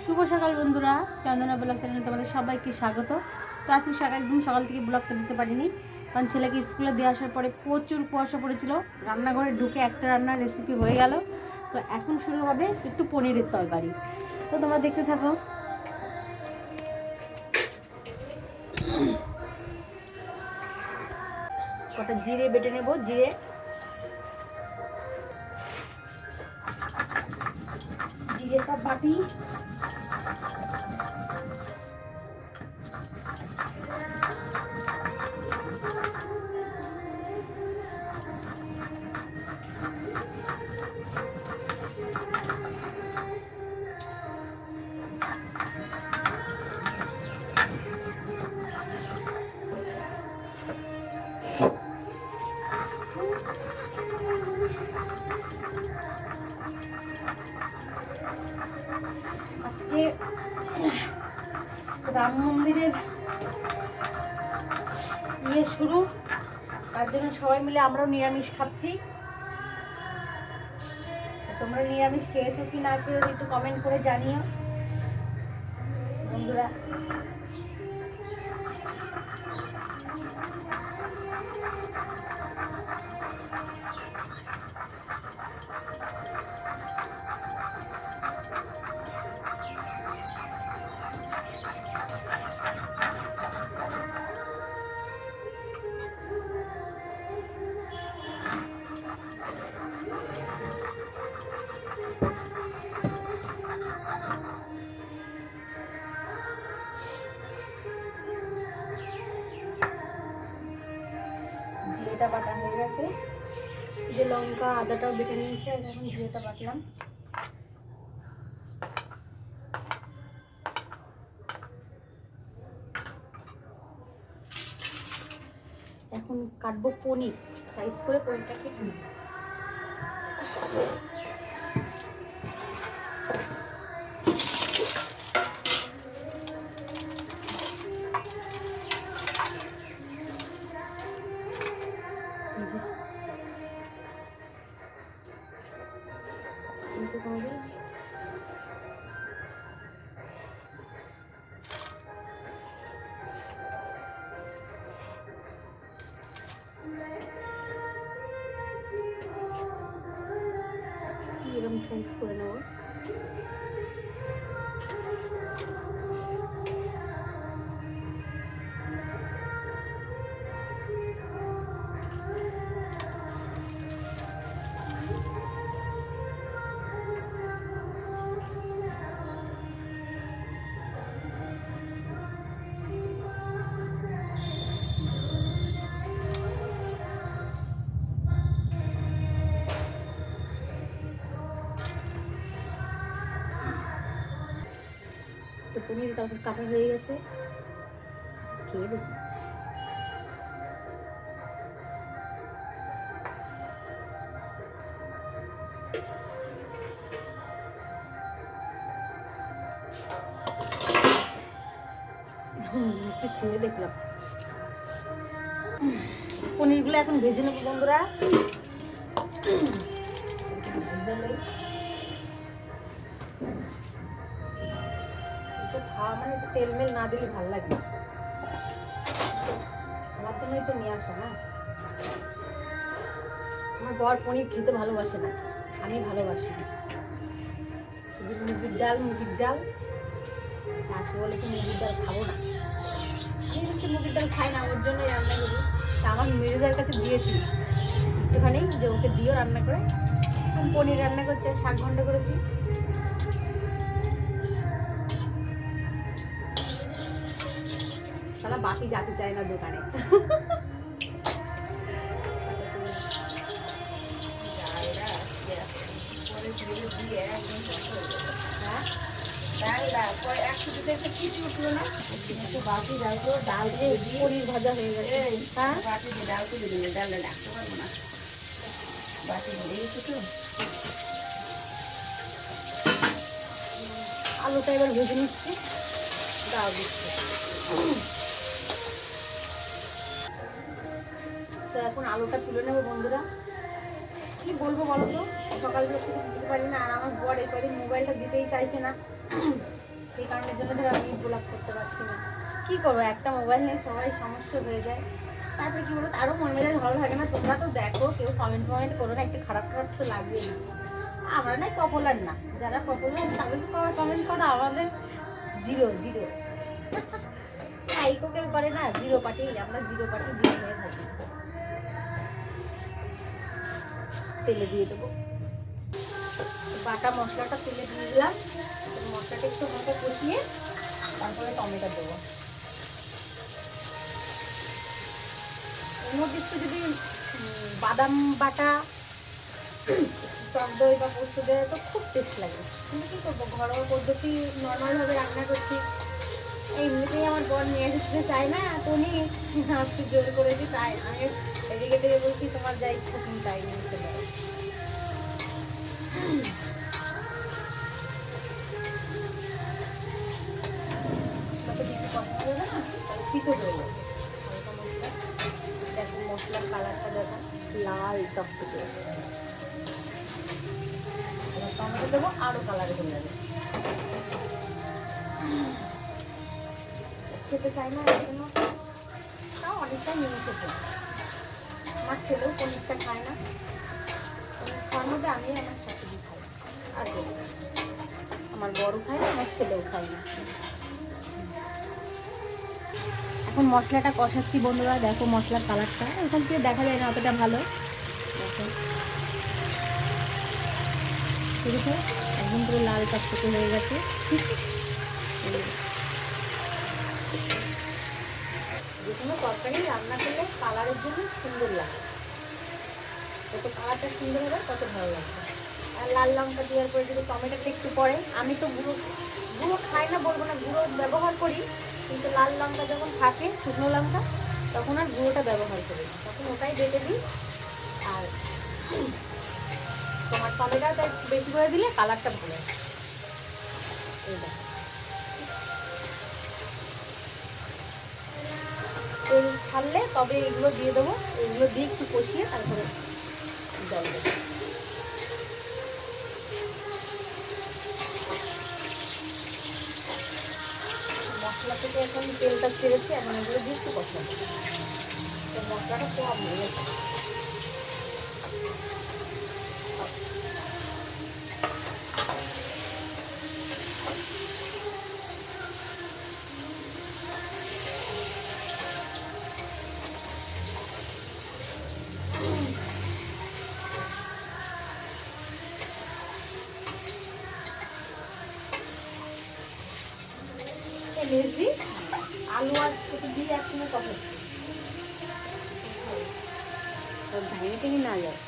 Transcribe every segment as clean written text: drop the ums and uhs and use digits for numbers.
শুভ সকাল বন্ধুরা, চন্দনা ব্লগ চ্যানেলে তোমাদের সবাইকে স্বাগত। তো আজকে একদম সকাল থেকে ব্লগটা দিতে পারিনি, কারণ ছেলেকে স্কুলে দিয়ে আসার পরে প্রচুর কুয়াশা পড়েছিল। রান্নাঘরে ঢুকে একটা রান্নার রেসিপি হয়ে গেল। তো এখন শুরু হবে একটু পনিরের তরকারি। তো তোমরা দেখতে থাকো। কটা জিরে বেটে নেব, জিরেটা বাটি। আজকে রাম মন্দিরের শুরু, তার জন্য সবাই মিলে আমরাও নিরামিষ খাচ্ছি। তোমরা নিরামিষ খেয়েছো কি না খেয়েছো একটু কমেন্ট করে জানিও বন্ধুরা। জিরেটা বাটা হয়ে গেছে, যে লঙ্কা আদাটাও বেটে নিয়েছি, আর এখন জিরেটা বাটলাম। এখন কাটবো পনির, সাইজ করে পনিরটা কেটে নেব। এরকম সাইজ করে নেব। তো পনির কাটা হয়ে গেছে, খেয়ে দেবো। খেয়ে দেখলাম। পনিরগুলো এখন ভেজে নেবো বন্ধুরা। এসব খাওয়া মানে একটু তেলমেল না দিলে ভালো লাগে না। আমার জন্যই তো নিয়ে আসা না। আমার বর পনির খেতে ভালোবাসে না, আমি ভালোবাসি। শুধু মুগির ডাল আসে বলে তো মুগির ডাল খাবো না। আমি হচ্ছে মুগির ডাল খাই না, ওর জন্যই রান্না করি। তা আমার মেরেজার কাছে দিয়েছি একটুখানি, যে ওকে দিও রান্না করে। আমি পনির রান্না করছি আর শাক ঘন্ট করেছি। শালা বাকি যেতে চায় না দোকানে। পনির ভাজা হয়ে গেছে। হ্যাঁ, আলুটা এবার ভেজে নিচ্ছি। ডাল দিচ্ছি। তো এখন আলুটা তুলে নেবো বন্ধুরা। কি বলবো বলো তো, সকাল থেকে দিতে পারি না। আর আমার বর এই কদিন মোবাইলটা দিতেই চাইছে না। সেই কারণের জন্য ধরো আমি ব্লগ করতে পারছি না। কী করবো, একটা মোবাইল নিয়ে সবাই সমস্যা হয়ে যায়। তারপরে কী বলবো, আরও মন মেজাজ ভালো থাকে না। তোমরা তো দেখো, কেউ কমেন্ট করো না, একটু খারাপ খারাপ তো লাগবেই না। আমরা না পপুলার না, যারা পপুলার তাদেরকে কমেন্ট করো, আমাদের জিরো জিরো। লাইকও কেউ করে না, জিরো পার্টি, আমরা জিরো পার্টি জিরো হয়ে থাকি। তেলে দিয়ে দেবো, বাটা মশলাটা তেলে দিয়ে দিলাম। মশলাটা একটু মতো কষিয়ে তারপরে টমেটো দেবো। এর মধ্যে একটু যদি বাদাম বাটা, টক দই বা পোস্ত দেয় তো খুব টেস্ট লাগে। কিন্তু কী করবো, ঘরোয়া পদ্ধতি নর্মালভাবে রান্না করছি। এমনিতেই আমার বর নিয়ে আসতে চায় না, তুমি আজকে জোর করেছি, তাই আমি এদিকে থেকে বলছি তোমার যা ইচ্ছা তুমি তাই নিয়ে চলে যাও। পিতো হয়ে যাবে হালকা মশলা। দেখো মশলার কালারটা দেখো লাল টকটকে। টমেটো দেবো, আরও কালার হয়ে যাবে। খেতে চাই না এর জন্য, তাও অনেকটাই নিয়ে খেতে। আমার ছেলেও পনিরটা খায় না, পনির খাওয়ার মধ্যে আমি আমার শাশুড়ি খাই, আর আমার বড় খায় না, আমার ছেলেও খায় না। এখন মশলাটা কষাচ্ছি বন্ধুরা, দেখো মশলার কালারটা এখান থেকে দেখা যায় না অতটা ভালো। দেখো ঠিক আছে, একদম পুরো লাল টকটকে হয়ে গেছে। যে কোনো তরকারি রান্না করলে কালারের জন্য সুন্দর লাগে, যত কালারটা সুন্দর হবে তত ভালো লাগবে। আর লাল লঙ্কা দেওয়ার পরে যদি টমেটোটা একটু পড়ে, আমি তো গুঁড়ো খাই না বলবো না, গুঁড়ো ব্যবহার করি, কিন্তু লাল লঙ্কা যখন থাকে শুকনো লঙ্কা তখন আর গুঁড়োটা ব্যবহার করি না, তখন ওটাই বেটে দিই। আর তোমার টমেটোটা বেশি করে দিলে কালারটা ভালো হয়। এইটা তেল ছাড়লে তবে এগুলো দিয়ে দেবো, এগুলো দিয়ে একটু কষিয়ে তারপরে জল দেবো। মশলা থেকে এখন তেলটা ছেড়েছে, এখন এগুলো দিয়ে একটু কষাবো। তো মশলাটা কম হয়ে গেছে। মেজদি আলু আর ছোটো দিয়ে একসঙ্গে কষাচ্ছি, ভাঙে টেনে না যায়।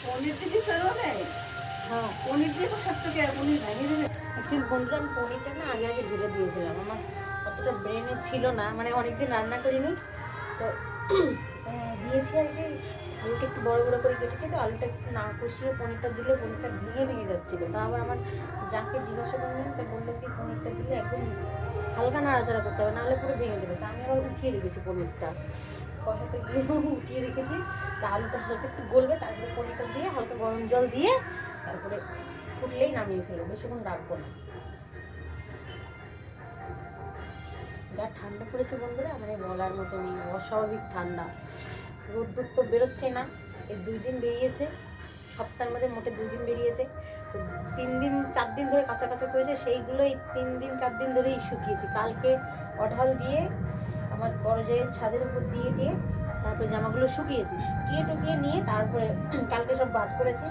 পনির দিয়ে সারো না, হ্যাঁ পনির দিয়ে কষাচ্ছ কে? পনির ভেঙে দেবে। অ্যাকচুয়ালি বন্ধুরা আমি পনিরটা না আগে আগে ঢেলে দিয়েছিলাম, আমার অতটা ব্রেনে ছিল না, মানে অনেকদিন রান্না করিনি তো দিয়েছি আর কি। আলুটা একটু বড় বড় করে কেটেছি, তো আলুটা একটু না কষিয়ে পনিরটা দিলে পনিরটা ভেঙে ভেঙে যাচ্ছিলো। তা আবার আমার যাকে জিজ্ঞাসা করলাম তা বললো কি পনিরটা দিলে একদম হালকা নাড়াচাড়া করতে হবে, নাহলে পুরো ভেঙে দেবে। তা আমি আবার উঠিয়ে রেখেছি পনিরটা, কষাতে গিয়ে উঠিয়ে রেখেছি। তা আলুটা হালকা একটু গলবে, তারপরে পনিরটা দিয়ে হালকা গরম জল দিয়ে তারপরে ফুটলেই নামিয়ে ফেলো, বেশিক্ষণ রাখবো না। যা ঠান্ডা পড়েছে বন্ধুরা, মানে বলার মতো নেই, অস্বাভাবিক ঠান্ডা। রোদ্দুর তো বেরোচ্ছে না, এই 2 দিন বেরিয়েছে, সপ্তাহের মধ্যে মোটে 2 দিন বেরিয়েছে। তো 3 দিন 4 দিন ধরে কাঁচা কাঁচা করেছে, সেইগুলোই 3 দিন 4 দিন ধরেই শুকিয়েছি। কালকে অঢাল দিয়ে আমার বড় জায়ের ছাদের উপর দিয়ে তারপরে জামাগুলো শুকিয়ে টুকিয়ে নিয়ে তারপরে কালকে সব বাজ করেছি।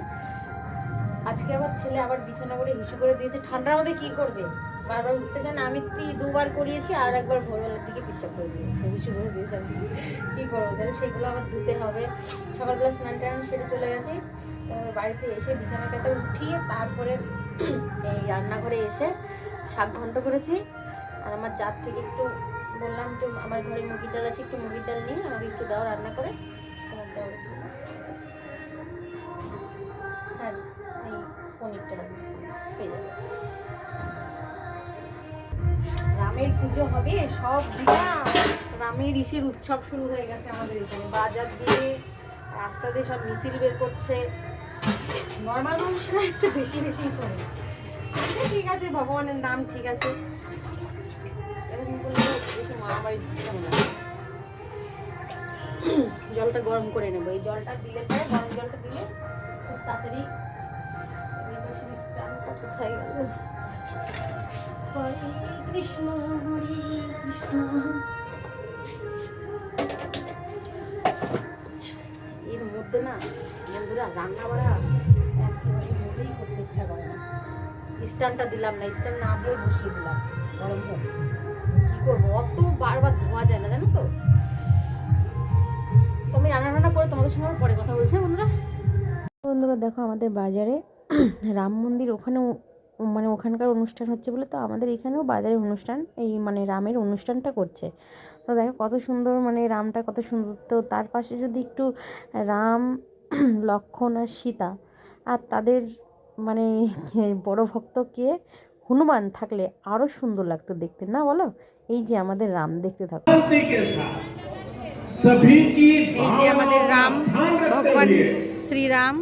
আজকে আবার ছেলে আবার বিছানা করে হিসু করে দিয়েছে। ঠান্ডার মধ্যে কি করবে, বারবার উঠতে চায় না। আমি 2বার করিয়েছি, আর একবার ভোরবেলার দিকে পিচ্চাপ করে দিয়েছে, হিসু করে দিয়েছে। আমি কী করবো তাহলে, সেগুলো আবার ধুতে হবে। সকালবেলা স্নান টান সেরে চলে গেছি, তারপরে বাড়িতে এসে বিছানাটাতে উঠিয়ে তারপরে এই রান্নাঘরে এসে শাক ঘন্ট করেছি। আর আমার জাত থেকে একটু বললাম, একটু আমার ঘরে মুগির ডাল আছে, একটু মুগির ডাল নিয়ে আমাকে একটু দাও রান্না করে, তোমার দেওয়ার জন্য। হ্যাঁ এই পনিরটা রান্না পেয়ে যাবে। রামের পুজো হবে, সব দিকে রামের ইসের উৎসব শুরু হয়ে গেছে আমাদের এখানে। বাজার দিয়ে রাস্তা দিয়ে সব মিছিল বের করছে। নর্মাল মানুষরা একটু বেশি করে, ঠিক আছে, ভগবানের নাম ঠিক আছে, এরকম করলে বেশি মারামারি দিতাম না। জলটা গরম করে নেবো, এই জলটা দিলে পরে, গরম জলটা দিলে খুব তাড়াতাড়ি। স্টানটা কোথায় গেল? হরে কৃষ্ণ হরে কৃষ্ণ। এর মধ্যে না বন্ধুরা রান্না বাড়া একেবারে মোটেই করতে ইচ্ছা করে না। স্ট্যান্ডটা দিলাম না, স্ট্যান্ড না দিয়ে বসিয়ে দিলাম গরম হোক। কি করবো, অত বারবার ধোয়া যায় না জানো তো। তো আমি রান্না বান্না করে তোমাদের সঙ্গে পরে কথা বলছি বন্ধুরা। বন্ধুরা দেখো আমাদের বাজারে রাম মন্দির, ওখানেও মানে ওখানকার অনুষ্ঠান হচ্ছে বলে, তো আমাদের এখানেও বাজারে অনুষ্ঠান, এই মানে রামের অনুষ্ঠানটা করছে। তো দেখো কত সুন্দর, মানে রামটা কত সুন্দর। তো তার পাশে যদি একটু রাম, লক্ষ্মণ আর সীতা আর তাদের মানে বড় ভক্ত কে হনুমান থাকলে আরও সুন্দর লাগতো দেখতে, না বলো? এই যে আমাদের রাম, দেখতে থাকো। এই যে আমাদের রাম, ভগবান শ্রীরাম।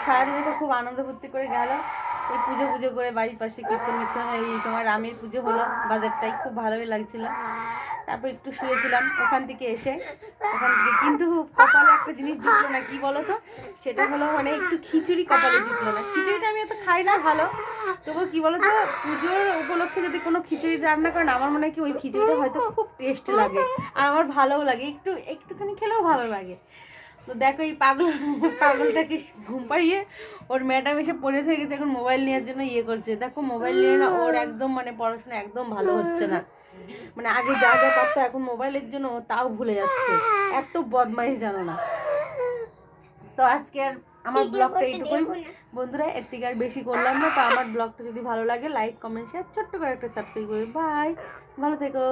সারাদিনে তো খুব আনন্দ ফুর্তি করে গেল। এই পুজো পুজো করে বাড়ির পাশে কীর্তন মির্তন, এই তোমার রামের পুজো হলো বাজারটাই, খুব ভালোই লাগছিল। তারপর একটু শুয়েছিলাম ওখান থেকে এসে, কিন্তু কপালে একটা জিনিস জুটলো না, কি বলো তো? সেটা হলো মানে একটু খিচুড়ি কপালে জুটলো না। খিচুড়িটা আমি এত খাই না ভালো, তবু কি বলো তো, পুজোর উপলক্ষে যদি কোনো খিচুড়ি রান্না করেন, আমার মনে হয় কি ওই খিচুড়িটা হয়তো খুব টেস্ট লাগে, আর আমার ভালোও লাগে, একটুখানি খেলেও ভালো লাগে। তো দেখো এই পাগলটাকে ঘুম পাড়িয়ে ওর ম্যাডাম এসে পড়ে থেকে গেছে, এখন মোবাইল নেওয়ার জন্য ইয়ে করছে। দেখো মোবাইল নিয়ে না ওর একদম মানে পড়াশোনা একদম ভালো হচ্ছে না, মানে আগে যা যা পারতো এখন মোবাইলের জন্য তাও ভুলে যাচ্ছে, এত বদমাইশ জানো না। তো আজকে আর আমার ব্লগটা এইটুকুই বন্ধুরা, এর থেকে আর বেশি করলাম না। তো আমার ব্লগটা যদি ভালো লাগে লাইক কমেন্ট শেয়ার ছোট্ট করে একটা সাবস্ক্রাইব করবে। বাই, ভালো থেকো।